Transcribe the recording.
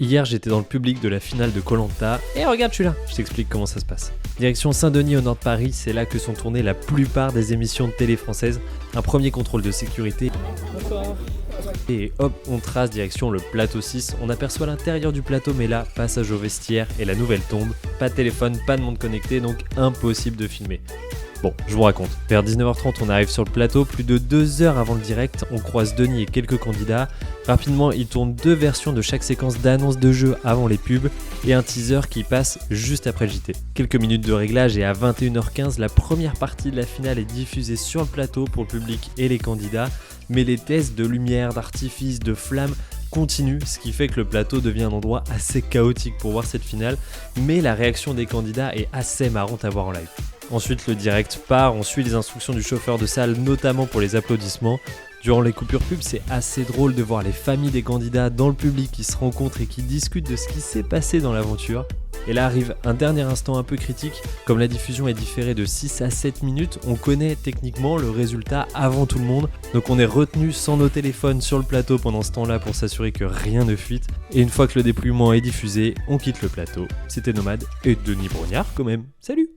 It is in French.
Hier, j'étais dans le public de la finale de Koh-Lanta. Et regarde, je suis là. Je t'explique comment ça se passe. Direction Saint-Denis au nord de Paris, c'est là que sont tournées la plupart des émissions de télé françaises. Un premier contrôle de sécurité. Bonsoir. Et hop, on trace direction le plateau 6. On aperçoit l'intérieur du plateau, mais là, passage au vestiaire et la nouvelle tombe. Pas de téléphone, pas de monde connecté, donc impossible de filmer. Bon, je vous raconte. Vers 19h30, on arrive sur le plateau. Plus de 2 heures avant le direct, on croise Denis et quelques candidats. Rapidement, il tourne 2 versions de chaque séquence d'annonce de jeu avant les pubs et un teaser qui passe juste après le JT. Quelques minutes de réglage et à 21h15, la première partie de la finale est diffusée sur le plateau pour le public et les candidats. Mais les tests de lumière, d'artifice, de flammes continue, ce qui fait que le plateau devient un endroit assez chaotique pour voir cette finale, mais la réaction des candidats est assez marrante à voir en live. Ensuite, le direct part, on suit les instructions du chauffeur de salle, notamment pour les applaudissements. Durant les coupures pub, c'est assez drôle de voir les familles des candidats dans le public qui se rencontrent et qui discutent de ce qui s'est passé dans l'aventure. Et là arrive un dernier instant un peu critique. Comme la diffusion est différée de 6 à 7 minutes, on connaît techniquement le résultat avant tout le monde. Donc on est retenu sans nos téléphones sur le plateau pendant ce temps-là pour s'assurer que rien ne fuite. Et une fois que le dépouillement est diffusé, on quitte le plateau. C'était Nomade et Denis Brognard quand même. Salut!